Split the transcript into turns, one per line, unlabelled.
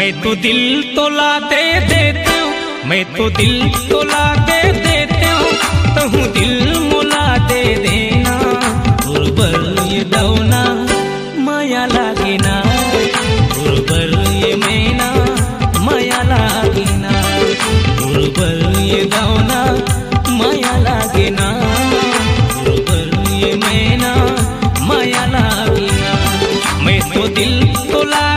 मैं तो दिल तोला दे देता हूँ, मैं तो दिल तोला दे देता हूँ, तू दिल मोला दे देना। गुरबर ये दौना माया लागे ना, गुरबर ये मैना माया लागे ना, गुरबर ये दौना माया लागे ना, गुरबर ये मैना माया लागे ना। मैं तो दिल तोला